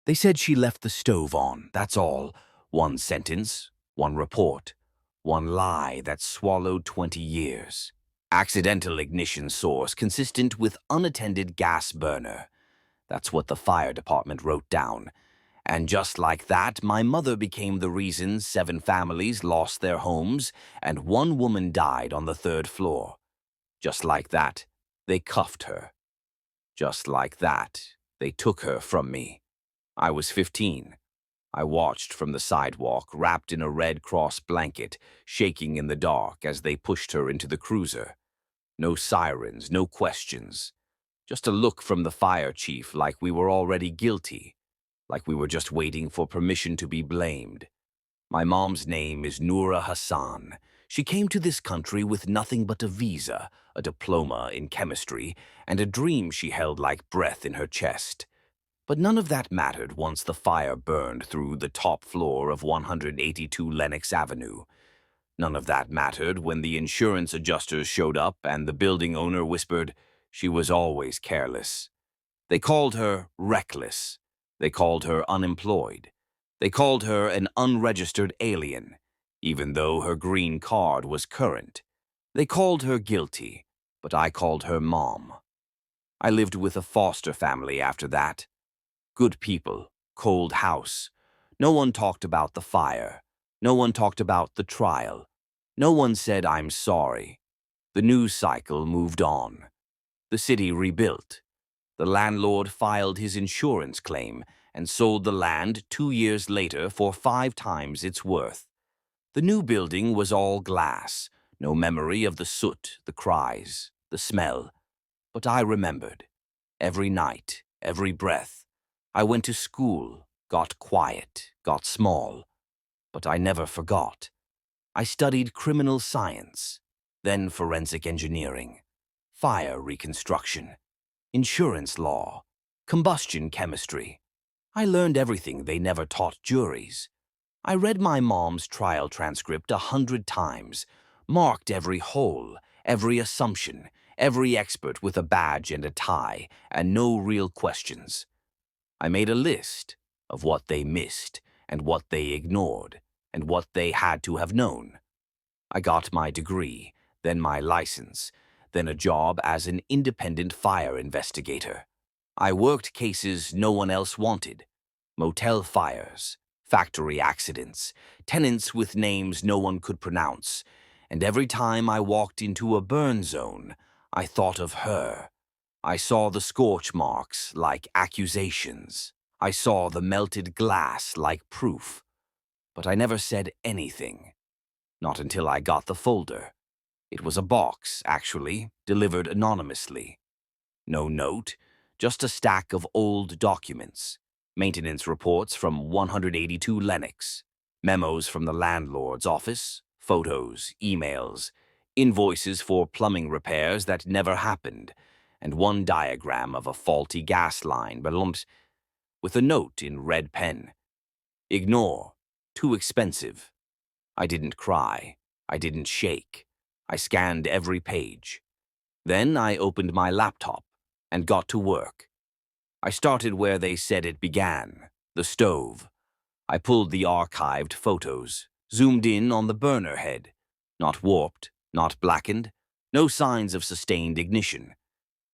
They said she left the stove on, that's all. One sentence, one report, one lie that swallowed 20 years. Accidental ignition source consistent with unattended gas burner. That's what the fire department wrote down. And just like that, my mother became the reason 7 families lost their homes and 1 woman died on the 3rd floor. Just like that, they cuffed her. Just like that, they took her from me. I was 15. I watched from the sidewalk, wrapped in a Red Cross blanket, shaking in the dark as they pushed her into the cruiser. No sirens, no questions. Just a look from the fire chief like we were already guilty, like we were just waiting for permission to be blamed. My mom's name is Noura Hassan. She came to this country with nothing but a visa, a diploma in chemistry, and a dream she held like breath in her chest. But none of that mattered once the fire burned through the top floor of 182 Lenox Avenue. None of that mattered when the insurance adjusters showed up and the building owner whispered she was always careless. They called her reckless. They called her unemployed. They called her an unregistered alien, even though her green card was current. They called her guilty, but I called her mom. I lived with a foster family after that. Good people, cold house. No one talked about the fire. No one talked about the trial. No one said I'm sorry. The news cycle moved on. The city rebuilt. The landlord filed his insurance claim and sold the land 2 years later for 5 times its worth. The new building was all glass, no memory of the soot, the cries, the smell. But I remembered. Every night, every breath. I went to school, got quiet, got small. But I never forgot. I studied criminal science, then forensic engineering, fire reconstruction, insurance law, combustion chemistry. I learned everything they never taught juries. I read my mom's trial transcript 100 times, marked every hole, every assumption, every expert with a badge and a tie, and no real questions. I made a list of what they missed and what they ignored and what they had to have known. I got my degree, then my license, then a job as an independent fire investigator. I worked cases no one else wanted. Motel fires, factory accidents, tenants with names no one could pronounce. And every time I walked into a burn zone, I thought of her. I saw the scorch marks like accusations. I saw the melted glass like proof. But I never said anything. Not until I got the folder. It was a box, actually, delivered anonymously. No note, just a stack of old documents. Maintenance reports from 182 Lenox. Memos from the landlord's office. Photos, emails. Invoices for plumbing repairs that never happened. And one diagram of a faulty gas line, with a note in red pen. Ignore. Too expensive. I didn't cry. I didn't shake. I scanned every page. Then I opened my laptop and got to work. I started where they said it began, the stove. I pulled the archived photos, zoomed in on the burner head. Not warped, not blackened, no signs of sustained ignition.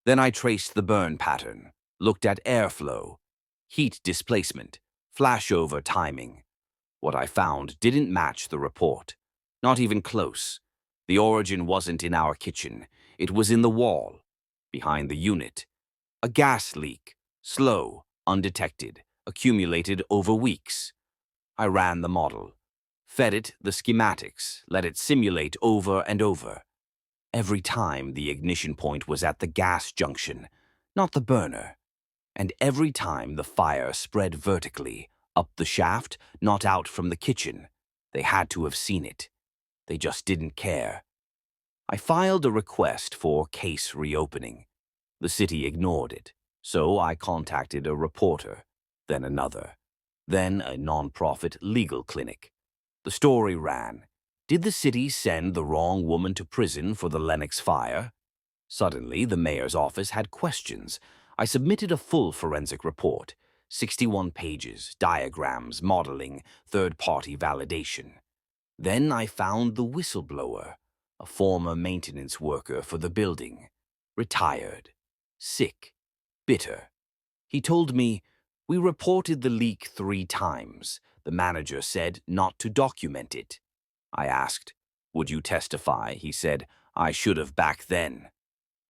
Then I traced the burn pattern, looked at airflow, heat displacement, flashover timing. What I found didn't match the report, not even close. The origin wasn't in our kitchen, it was in the wall, behind the unit. A gas leak, slow, undetected, accumulated over weeks. I ran the model, fed it the schematics, let it simulate over and over. Every time the ignition point was at the gas junction, not the burner. And every time the fire spread vertically, up the shaft, not out from the kitchen. They had to have seen it. They just didn't care. I filed a request for case reopening. The city ignored it, so I contacted a reporter, then another, then a non-profit legal clinic. The story ran, did the city send the wrong woman to prison for the Lenox fire? Suddenly, the mayor's office had questions. I submitted a full forensic report, 61 pages, diagrams, modeling, third-party validation. Then I found the whistleblower, a former maintenance worker for the building, retired, sick, bitter. He told me, "We reported the leak 3 times. The manager said not to document it." I asked, "Would you testify?" He said, "I should have back then.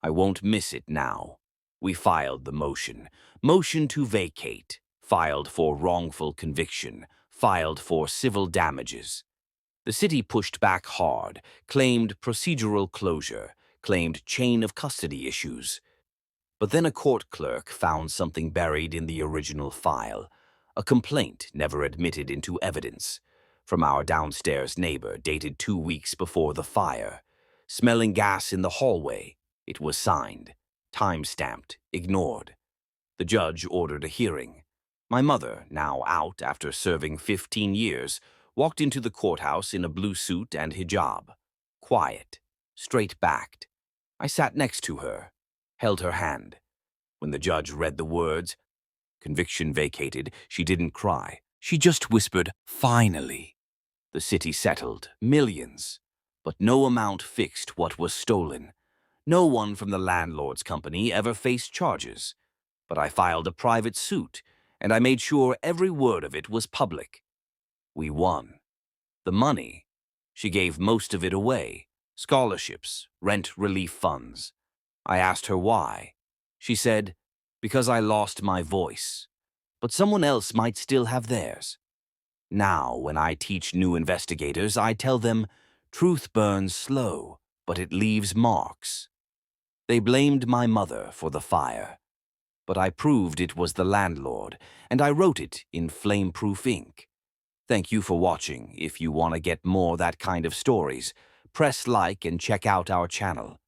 I won't miss it now." We filed the motion. Motion to vacate. Filed for wrongful conviction. Filed for civil damages. The city pushed back hard, claimed procedural closure, claimed chain of custody issues. But then a court clerk found something buried in the original file, a complaint never admitted into evidence, from our downstairs neighbor dated 2 weeks before the fire. Smelling gas in the hallway, it was signed, time-stamped, ignored. The judge ordered a hearing. My mother, now out after serving 15 years, walked into the courthouse in a blue suit and hijab, quiet, straight-backed. I sat next to her, held her hand. When the judge read the words, "Conviction vacated," she didn't cry. She just whispered, "Finally." The city settled, millions. But no amount fixed what was stolen. No one from the landlord's company ever faced charges. But I filed a private suit, and I made sure every word of it was public. We won. The money, she gave most of it away. Scholarships, rent relief funds. I asked her why. She said, "Because I lost my voice. But someone else might still have theirs." Now, when I teach new investigators, I tell them, truth burns slow, but it leaves marks. They blamed my mother for the fire. But I proved it was the landlord, and I wrote it in flame-proof ink. Thank you for watching. If you want to get more that kind of stories, press like and check out our channel.